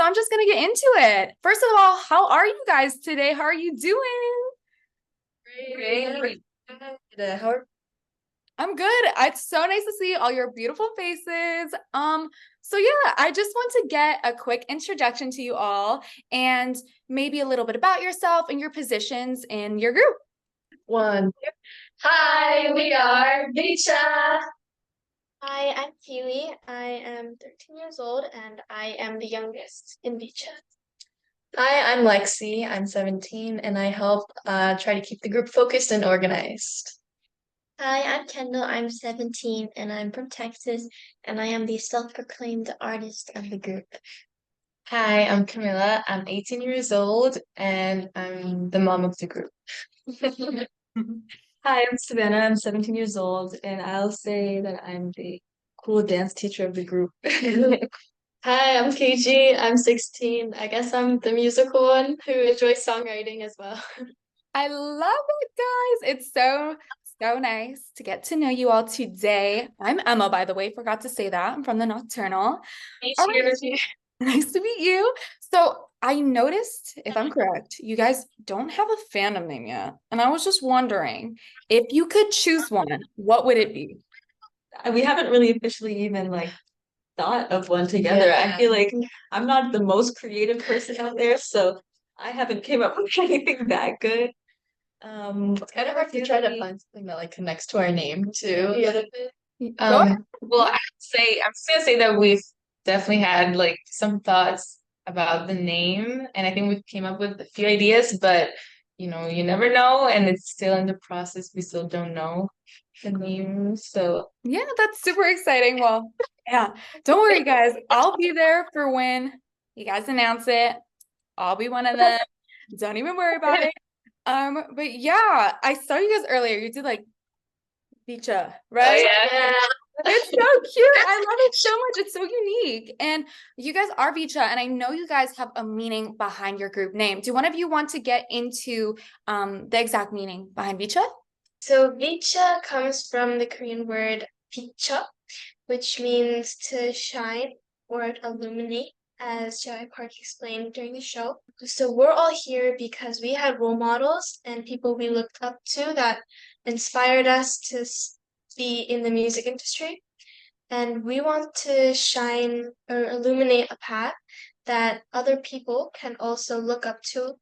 I'm just gonna get into it. First of all, how are you guys today? How are you doing? Great. How are I'm good. It's so nice to see all your beautiful faces. So yeah, I just want to get a quick introduction to you all and maybe a little bit about yourself and your positions in your group. one? Hi, we are VCHA. Hi, I'm Kaye. I am 13 years old and I am the youngest in VCHA. Hi, I'm Lexi. I'm 17 and I help try to keep the group focused and organized. Hi, I'm Kendall. I'm 17 and I'm from Texas and I am the self-proclaimed artist of the group. Hi, I'm Camila. I'm 18 years old and I'm the mom of the group. Hi, I'm Savannah. I'm 17 years old, and I'll say that I'm the cool dance teacher of the group. Hi, I'm KG. I'm 16. I guess I'm the musical one who enjoys songwriting as well. I love it, guys. It's so nice to get to know you all today. I'm Emma, by the way. Forgot to say that. I'm from the Nocturnal. Nice All to right. meet you. Nice to meet you. So I noticed, if I'm correct, you guys don't have a fandom name yet. And I was just wondering, if you could choose one, what would it be? We haven't really officially even thought of one together. I feel like I'm not the most creative person out there, so I haven't came up with anything that good. It's kind of hard to try to find something that connects to our name too. Go ahead. Well, I'm just gonna say that we've definitely had some thoughts about the name, and I think we came up with a few ideas, but you never know, and it's still in the process. We still don't know the name, so Yeah, that's super exciting. Well, yeah, don't worry, guys. I'll be there for when you guys announce it. I'll be one of them. Don't even worry about it. But yeah, I saw you guys earlier. You did like VCHA, oh right? yeah. It's so cute. I love it so much. It's so unique. And you guys are VCHA, and I know you guys have a meaning behind your group name. Do one of you want to get into the exact meaning behind VCHA? So VCHA comes from the Korean word VCHA, which means to shine or illuminate, as JYP explained during the show. So we're all here because we had role models and people we looked up to that inspired us to be in the music industry. And we want to shine or illuminate a path that other people can also look up to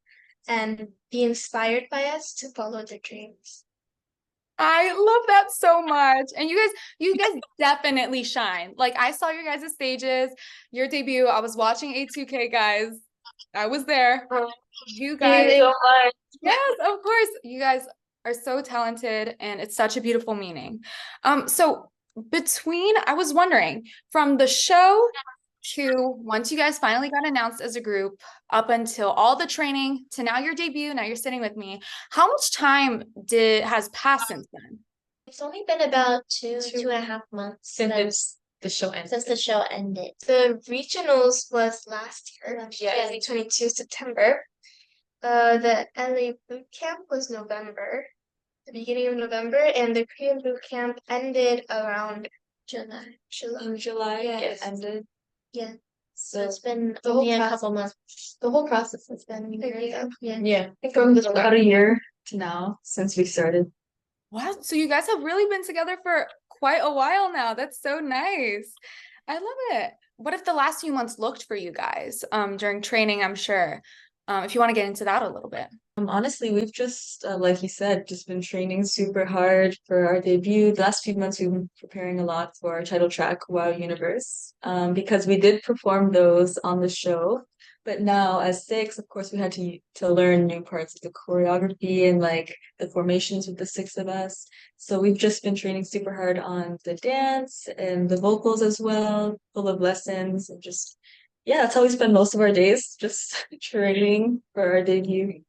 and be inspired by us to follow their dreams. I love that so much. And you guys definitely shine. Like I saw your guys' stages, your debut. I was watching A2K, guys. I was there. You Thank guys, you so much. yes, of course. You guys are so talented and it's such a beautiful meaning. So between, I was wondering, from the show to once you guys finally got announced as a group, up until all the training to now your debut, now you're sitting with me, how much time did has passed since then? It's only been about 2.5 months The show ends. since the show ended. The regionals was last year, Yes. 2022 September. The LA boot camp was November, the beginning of November, and the Korean boot camp ended around July. in July Yeah. it ended. Yeah. So So it's been the whole only a process- couple months. The whole process has Been been a year. Yeah. yeah. from the about start. a year to now since we started. Wow, so you guys have really been together for quite a while now. That's so nice. I love it. What if the last few months looked for you guys during training, I'm sure. If you want to get into that a little bit. Honestly, we've just, like you said, just been training super hard for our debut. The last few months, we've been preparing a lot for our title track, Wow Universe, because we did perform those on the show. But now, as six, of course, we had to learn new parts of the choreography and the formations with the six of us. So we've just been training super hard on the dance and the vocals as well, full of lessons and just yeah, that's how we spend most of our days, just training for our debut.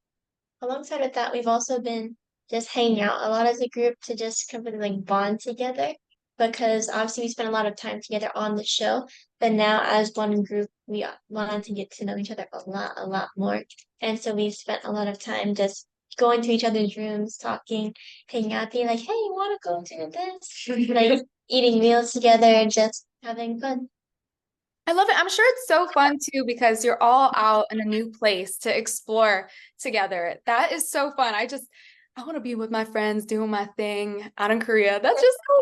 Alongside with that, we've also been just hanging out a lot as a group to just kind of bond together because obviously we spent a lot of time together on the show, but now as one group, we wanted to get to know each other a lot more. And so we spent a lot of time just going to each other's rooms, talking, hanging out, being like, hey, you want to go do this? Eating meals together and just having fun. I love it. I'm sure it's so fun too because you're all out in a new place to explore together. That is so fun. I want to be with my friends doing my thing out in Korea. That's just so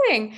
exciting.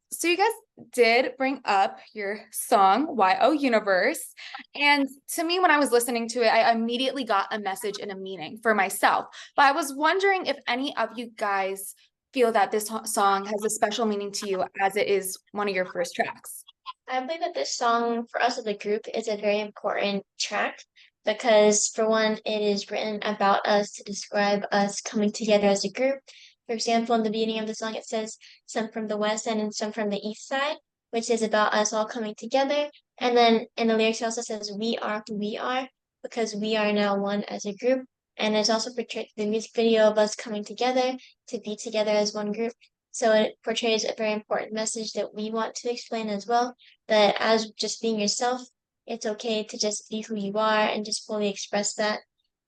So you guys did bring up your song YO Universe. And to me, when I was listening to it, I immediately got a message and a meaning for myself. But I was wondering if any of you guys feel that this song has a special meaning to you as it is one of your first tracks. I believe that this song for us as a group is a very important track because, for one, it is written about us to describe us coming together as a group. For example, in the beginning of the song, it says some from the west end and some from the east side, which is about us all coming together. And then in the lyrics, it also says we are who we are because we are now one as a group. And it's also portrayed the music video of us coming together to be together as one group. So it portrays a very important message that we want to explain as well, that as just being yourself, it's okay to just be who you are and just fully express that.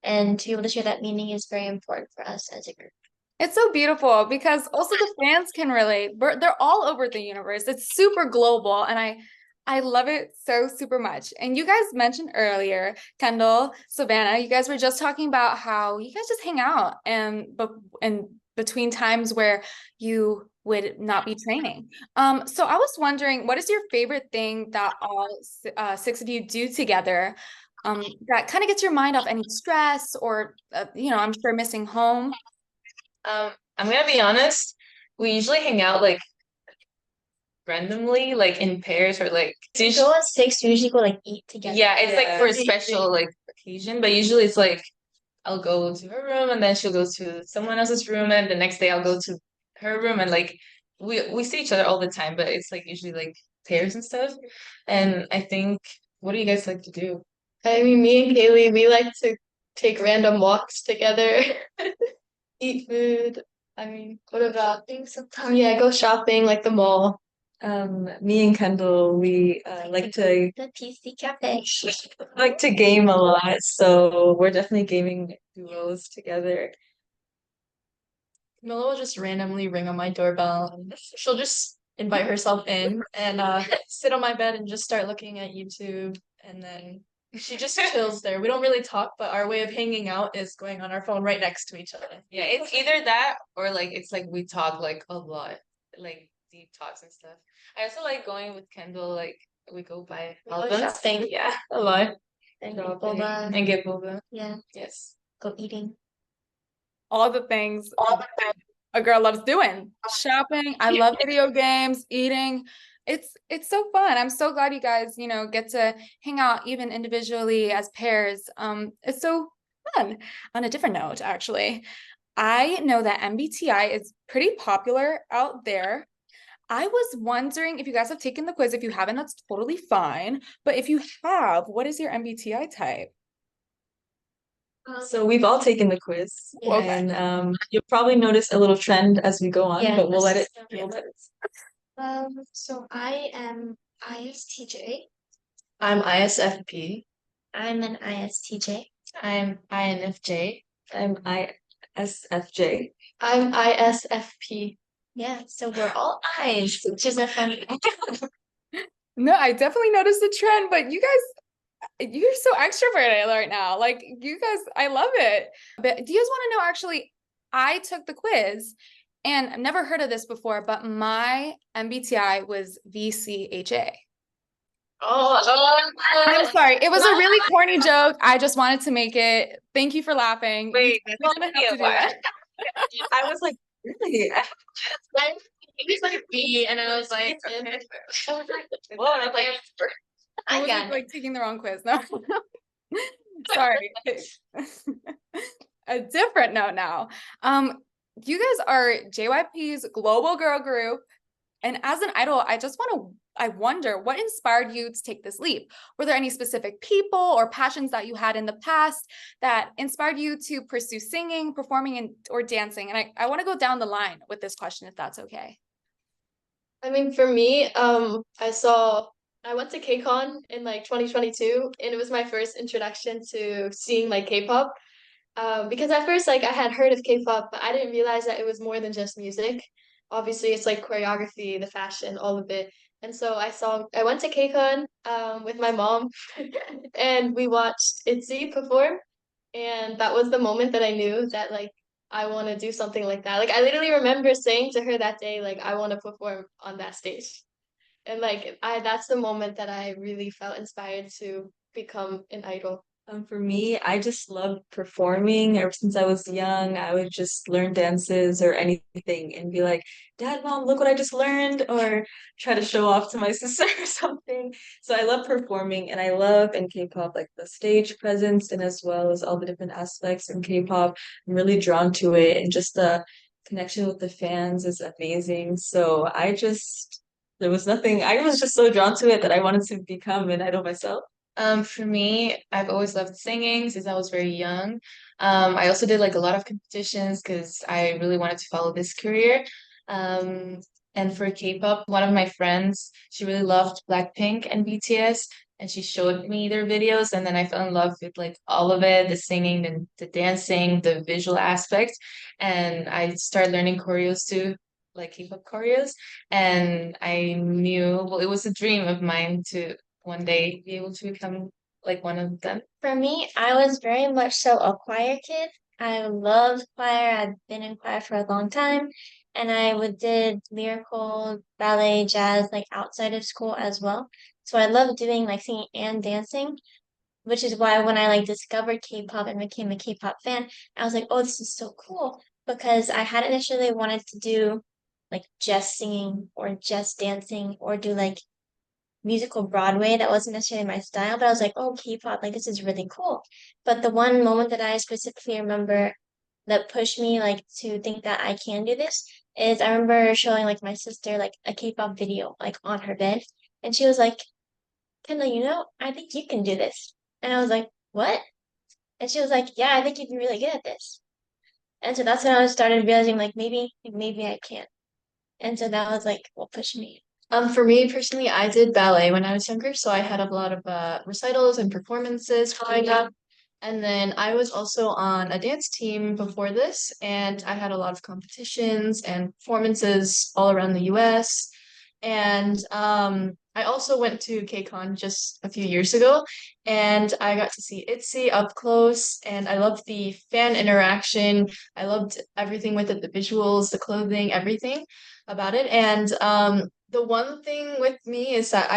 And to be able to share that meaning is very important for us as a group. It's so beautiful because also the fans can relate. They're all over the universe. It's super global and I love it so super much. And you guys mentioned earlier, Kendall, Savannah, you guys were just talking about how you guys just hang out and between times where you would not be training. So I was wondering, what is your favorite thing that all six of you do together that kind of gets your mind off any stress or, I'm sure missing home? I'm gonna be honest. We usually hang out like randomly, like in pairs or like We go at 6, we usually go like eat together. yeah, it's like for a special like occasion, but usually it's like I'll go to her room and then she'll go to someone else's room and the next day I'll go to her room and like we see each other all the time, but it's like usually like pairs and stuff. And I think what do you guys like to do? I mean, me and Kaylee, we like to take random walks together, eat food. I mean, what about Things sometimes. yeah, go shopping like the mall. Me and Kendall, we like to The PC cafe. game a lot, so we're definitely gaming duos together. Camilla will just randomly ring on my doorbell. And she'll just invite herself in and sit on my bed and just start looking at YouTube. And then she just chills there. We don't really talk, but our way of hanging out is going on our phone right next to each other. Yeah, it's either that or like it's like we talk like a lot, like deep talks and stuff. I also like going with Kendall, like we go buy Go albums. shopping, yeah, a lot. And Shopping boba. and get boba. Yeah, Yes. go eating. All the things a girl loves doing. Shopping. I love video games, eating. It's so fun. I'm so glad you guys, get to hang out even individually as pairs. It's so fun. On a different note, actually, I know that MBTI is pretty popular out there. I was wondering if you guys have taken the quiz. If you haven't, that's totally fine. But if you have, what is your MBTI type? So we've all taken the quiz, Okay. and you'll probably notice a little trend as we go on, Yeah, but we'll let it. So I am ISTJ. I'm ISFP. I'm an ISTJ. I'm INFJ. I'm ISFJ. I'm ISFP. Yeah, so we're all eyes, which is a fun. No, I definitely noticed the trend, but you guys, you're so extroverted right now. Like you guys, I love it. But do you guys want to know, actually, I took the quiz and I've never heard of this before, but my MBTI was VCHA. I'm sorry. It was a really corny joke. I just wanted to make it. Thank you for laughing. Wait, We that's didn't not have to do that. I was like, really? It was like B, and I was like, Well, I'm like I wasn't like taking the wrong quiz. No. Sorry. A different note now. You guys are JYP's global girl group. And as an idol, I wonder what inspired you to take this leap? Were there any specific people or passions that you had in the past that inspired you to pursue singing, performing, or dancing? And I want to go down the line with this question, if that's okay. I mean, for me, I went to KCON in like 2022, and it was my first introduction to seeing like K-pop. Because at first, like I had heard of K-pop, but I didn't realize that it was more than just music. obviously it's like choreography, the fashion, all of it. And so I went to KCON with my mom and we watched ITZY perform. And that was the moment that I knew that like I want to do something like that. Like I literally remember saying to her that day, like I want to perform on that stage. And like that's the moment that I really felt inspired to become an idol. For me, I just loved performing. Ever since I was young, I would just learn dances or anything and be like, Dad, Mom, look what I just learned, or try to show off to my sister or something. So I love performing and I love in K-pop like the stage presence and as well as all the different aspects in K-pop. I'm really drawn to it and just the connection with the fans is amazing. So there was nothing, I was just so drawn to it that I wanted to become an idol myself. For me, I've always loved singing since I was very young. I also did like a lot of competitions because I really wanted to follow this career. Um, and for K-pop, one of my friends, she really loved Blackpink and BTS, and she showed me their videos, and then I fell in love with like all of it, the singing, the dancing, the visual aspect, and I started learning choreos too, like K-pop choreos, and I knew, well, it was a dream of mine to one day be able to become like one of them. For me, I was very much so a choir kid. I loved choir. I've been in choir for a long time, and I would did lyrical, ballet, jazz, like outside of school as well. So I love doing like singing and dancing, which is why when I like discovered K-pop and became a K-pop fan, I was like, oh, this is so cool because I hadn't initially wanted to do like just singing or just dancing or do like musical Broadway. That wasn't necessarily my style, but I was like, oh, K-pop, like this is really cool. But the one moment that I specifically remember that pushed me like to think that I can do this is I remember showing like my sister like a K-pop video like on her bed, and she was like, Kendall, I think you can do this. And I was like, what? And she was like, yeah, I think you'd be really good at this. And so that's when I started realizing like maybe I can. And so that was like what pushed me. For me personally, I did ballet when I was younger, so I had a lot of recitals and performances growing up. And then I was also on a dance team before this, and I had a lot of competitions and performances all around the US. And I also went to KCON just a few years ago, and I got to see ITZY up close, and I loved the fan interaction. I loved everything with it, the visuals, the clothing, everything about it. And the one thing with me is that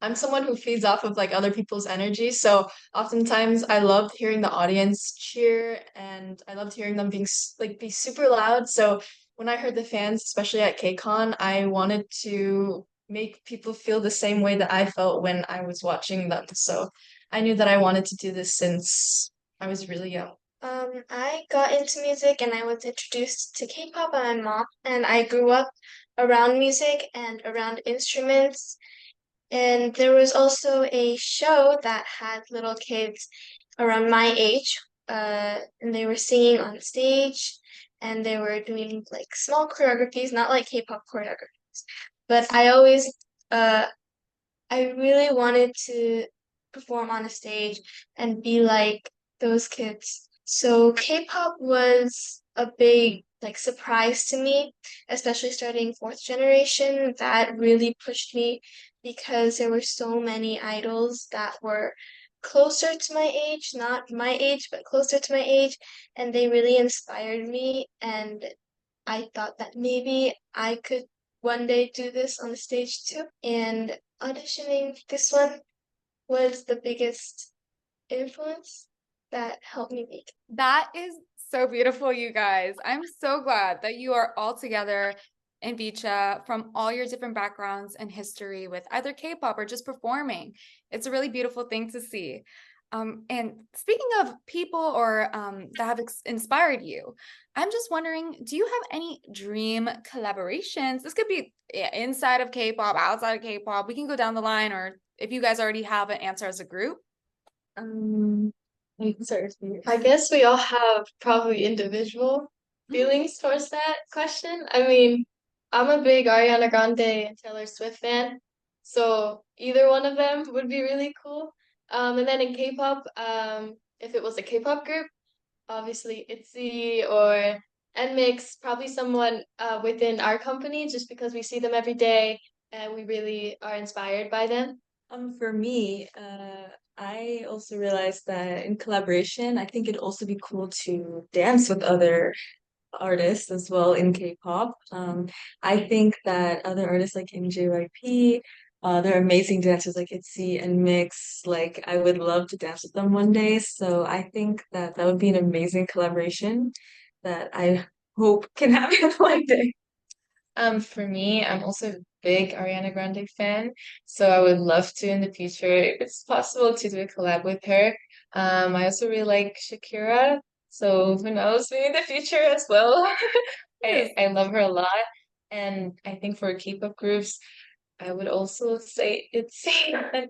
I'm someone who feeds off of like other people's energy. So oftentimes I loved hearing the audience cheer and I loved hearing them be super loud. So when I heard the fans, especially at KCON, I wanted to make people feel the same way that I felt when I was watching them. So I knew that I wanted to do this since I was really young. I got into music and I was introduced to K-pop by my mom, and I grew up around music and around instruments. And there was also a show that had little kids around my age, and they were singing on stage, and they were doing like small choreographies, not like K-pop choreographies. But uh, I really wanted to perform on a stage and be like those kids. So K-pop was a big like surprise to me, especially starting fourth generation. That really pushed me because there were so many idols that were closer to my age, not my age, but closer to my age, and they really inspired me. And I thought that maybe I could one day do this on the stage too. And auditioning this one was the biggest influence that helped me make it. That is so beautiful, you guys. I'm so glad that you are all together in VCHA from all your different backgrounds and history with either K-pop or just performing. It's a really beautiful thing to see. And speaking of people or that have inspired you, I'm just wondering, do you have any dream collaborations? This could be inside of K-pop, outside of K-pop. We can go down the line, or if you guys already have an answer as a group. Sorry. I guess we all have probably individual feelings towards that question. I mean, I'm a big Ariana Grande and Taylor Swift fan, so either one of them would be really cool. And then in K-pop, if it was a K-pop group, obviously ITZY or NMIX, probably someone within our company, just because we see them every day and we really are inspired by them. For me, I also realized that in collaboration, I think it'd also be cool to dance with other artists as well in K-pop. I think that other artists like in JYP, they're amazing dancers like ITZY and Mix. Like I would love to dance with them one day. So I think that that would be an amazing collaboration that I hope can happen one day. For me, I'm also a big Ariana Grande fan, so I would love to in the future, if it's possible, to do a collab with her. I also really like Shakira, so who knows, maybe in the future as well. Yes. I love her a lot, and I think for K-pop groups, I would also say it's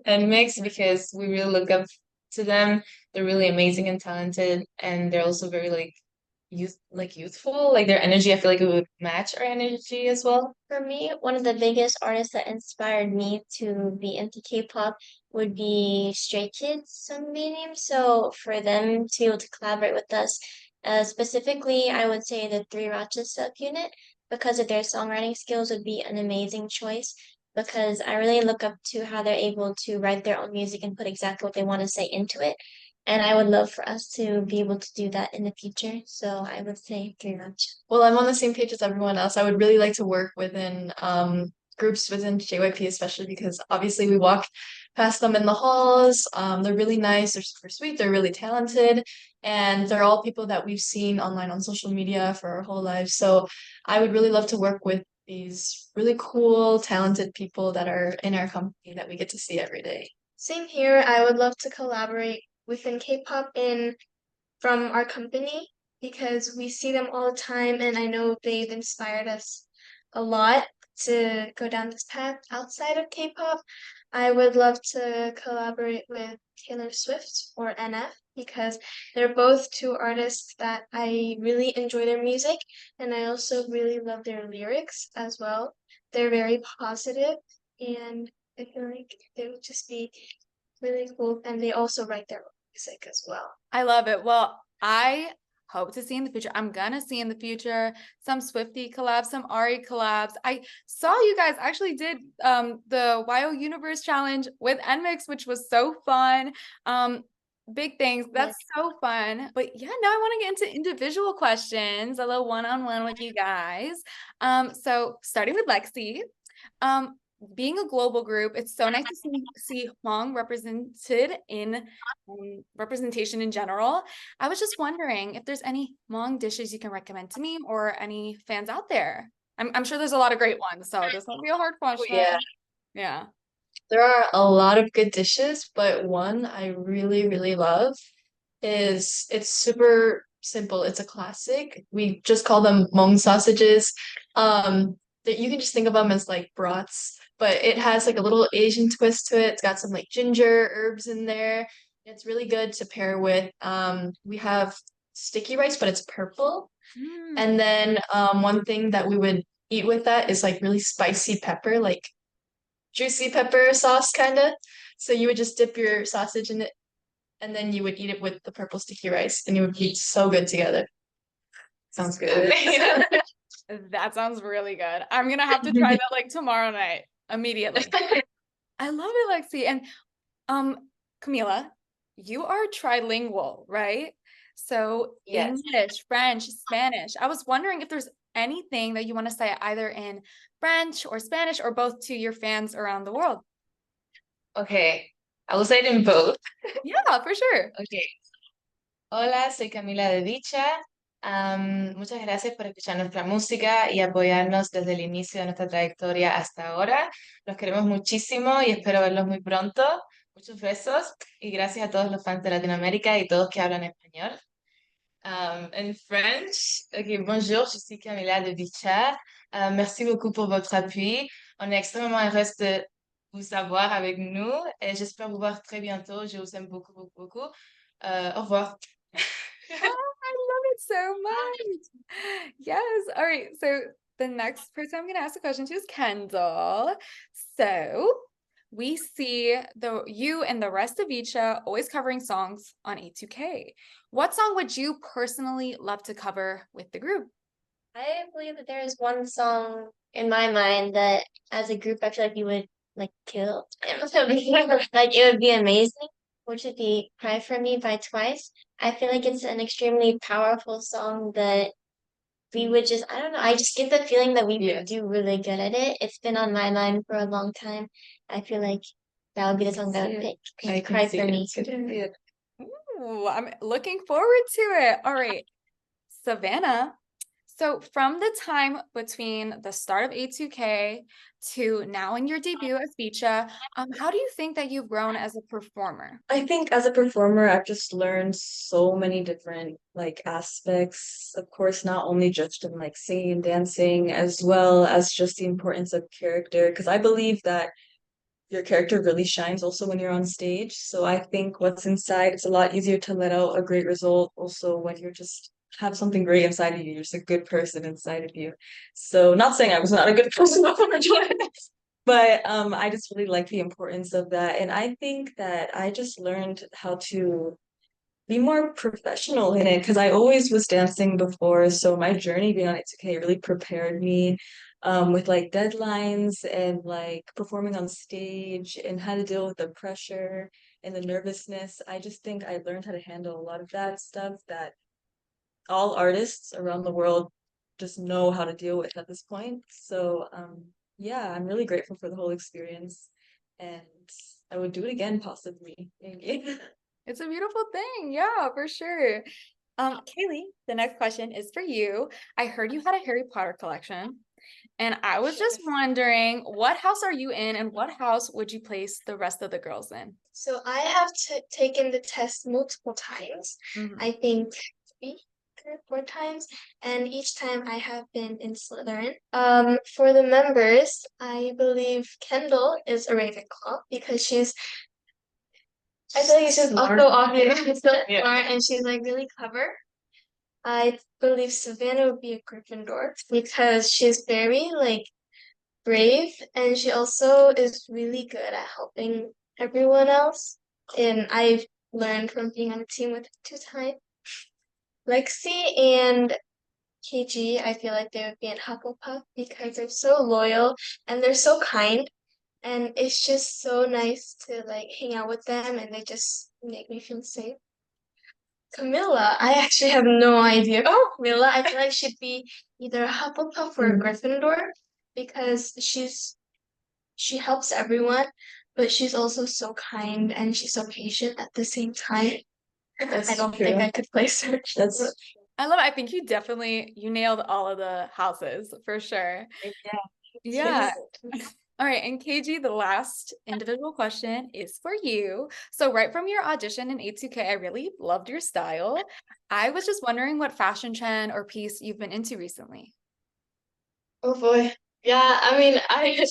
and Mix because we really look up to them. They're really amazing and talented, and they're also very youthful. Like their energy, I feel like it would match our energy as well. For me, one of the biggest artists that inspired me to be into K-pop would be Stray Kids, some name. So for them to be able to collaborate with us, specifically, I would say the Three Ratchets subunit, because of their songwriting skills, would be an amazing choice. Because I really look up to how they're able to write their own music and put exactly what they want to say into it. And I would love for us to be able to do that in the future. So I would say Three Ratchets. Well, I'm on the same page as everyone else. I would really like to work within groups within JYP, especially because obviously we walk past them in the halls. They're really nice, they're super sweet, they're really talented, and they're all people that we've seen online on social media for our whole lives. So I would really love to work with these really cool, talented people that are in our company that we get to see every day. Same here. I would love to collaborate within K-pop in from our company because we see them all the time and I know they've inspired us a lot to go down this path outside of K-pop. I would love to collaborate with Taylor Swift or NF because they're both two artists that I really enjoy their music and I also really love their lyrics as well. They're very positive and I feel like they would just be really cool and they also write their own music as well. I love it. Well, I hope to see in the future. I'm gonna see in the future some Swiftie collabs, some Ari collabs. I saw you guys actually did the YO Universe challenge with NMIX, which was so fun. Big things. That's so fun. But yeah, now I want to get into individual questions, a little one-on-one with you guys. So starting with Lexi. Being a global group, it's so nice to see Hmong represented in representation in general. I was just wondering if there's any Hmong dishes you can recommend to me or any fans out there. I'm sure there's a lot of great ones, so this won't be a hard question. Yeah. Yeah. There are a lot of good dishes, but one I really, really love is it's super simple. It's a classic. We just call them Mong sausages. That you can just think of them as like brats, but it has like a little Asian twist to it. It's got some like ginger herbs in there. It's really good to pair with. We have sticky rice, but it's purple. And then one thing that we would eat with that is like really spicy pepper, like juicy pepper sauce kind of. So you would just dip your sausage in it and then you would eat it with the purple sticky rice and you would eat so good together. Sounds good. That sounds really good. I'm gonna have to try that like tomorrow night immediately. I love it, Lexi. And Camila, you are trilingual, right? So Yes. English, French, Spanish. I was wondering if there's anything that you want to say either in French or Spanish or both to your fans around the world. Okay, I will say it in both. Yeah, for sure. Okay. Hola, soy Camila de VCHA. Muchas gracias por escuchar nuestra música y apoyarnos desde el inicio de nuestra trayectoria hasta ahora. Los queremos muchísimo y espero verlos muy pronto. Muchos besos y gracias a todos los fans de Latinoamérica y todos que hablan español. In French, ok, bonjour, je suis Camila de VCHA. Merci beaucoup pour votre appui. On est extrêmement heureux de vous avoir avec nous et j'espère vous voir très bientôt. Je vous aime beaucoup, beaucoup, beaucoup. Au revoir. Oh, I love it so much. Yes. All right. So the next person I'm going to ask a question to is Kendall. So we see you and the rest of VCHA always covering songs on A2K. What song would you personally love to cover with the group? I believe that there is one song in my mind that as a group I feel like we would like kill. Like it would be amazing, which would be Cry for Me by Twice. I feel like it's an extremely powerful song that we would just, I don't know, I just get the feeling that we Yeah. would do really good at it. It's been on my mind for a long time. I feel like that would be the song that I would pick. I Cry can see for it. Me. Yeah. Ooh, I'm looking forward to it. All right, Savannah. So from the time between the start of A2K to now in your debut as VCHA, how do you think that you've grown as a performer? I think as a performer, I've just learned so many different like aspects, of course, not only just in like singing and dancing, as well as just the importance of character, because I believe that your character really shines also when you're on stage. So I think what's inside, it's a lot easier to let out a great result also when you're just have something great inside of you. You're just a good person inside of you. So not saying I was not a good person before I joined, but I just really like the importance of that. And I think that I just learned how to be more professional in it because I always was dancing before. So my journey being on It2K really prepared me with like deadlines and like performing on stage and how to deal with the pressure and the nervousness. I just think I learned how to handle a lot of that stuff that all artists around the world just know how to deal with at this point. So yeah, I'm really grateful for the whole experience and I would do it again possibly, maybe. It's a beautiful thing. Yeah, for sure. Kaylee, the next question is for you. I heard you had a Harry Potter collection, and I was just wondering, what house are you in, and what house would you place the rest of the girls in? So I have taken the test multiple times. Mhm. I think 3 or 4 times, and each time I have been in Slytherin. For the members, I believe Kendall is a Ravenclaw because I feel like she's Smart. also obvious, Yeah. smart, and she's like really clever. I believe Savannah would be a Gryffindor because she's very like brave and she also is really good at helping everyone else. And I've learned from being on a team with 2 times. Lexi and KG, I feel like they would be in Hufflepuff because they're so loyal and they're so kind. And it's just so nice to like hang out with them and they just make me feel safe. Camilla, I actually have no idea. Oh, Camilla, I feel like she'd be either a Hufflepuff or a Gryffindor because she helps everyone, but she's also so kind and she's so patient at the same time. That's I don't true. think I could place her. That's I love it. I think you nailed all of the houses for sure. Yeah. All right, and KG, the last individual question is for you. So right from your audition in A2K, I really loved your style. I was just wondering what fashion trend or piece you've been into recently. Oh boy. Yeah, I mean, I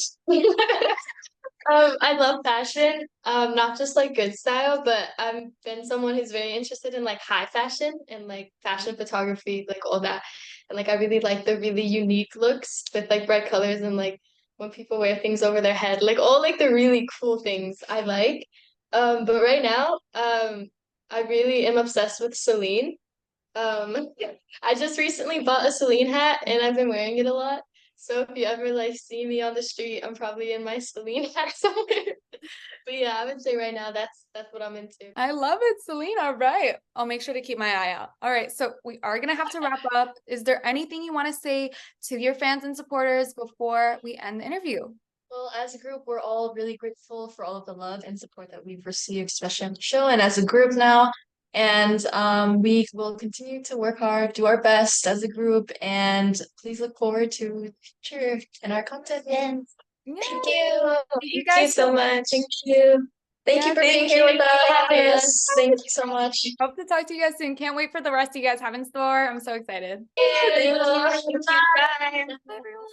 love fashion. Not just like good style, but I've been someone who's very interested in like high fashion and like fashion photography, like all that. And like I really like the really unique looks with like bright colors and like when people wear things over their head, like all like the really cool things I like. But right now, I really am obsessed with Celine. Um, I just recently bought a Celine hat and I've been wearing it a lot. So if you ever like see me on the street, I'm probably in my Celine hat somewhere. But yeah, I would say right now that's what I'm into. I love it, Selena. All right. I'll make sure to keep my eye out. All right. So we are going to have to wrap up. Is there anything you want to say to your fans and supporters before we end the interview? Well, as a group, we're all really grateful for all of the love and support that we've received, especially on the show and as a group now. And we will continue to work hard, do our best as a group, and please look forward to the future and our content. Yeah. Thank you. Thank you Thank you guys so much. Thank you. Thank Yeah, you for thank being here with us. Yes. Thank you so much. Hope to talk to you guys soon. Can't wait for the rest you guys have in store. I'm so excited. Thank you. Bye. Bye, everyone.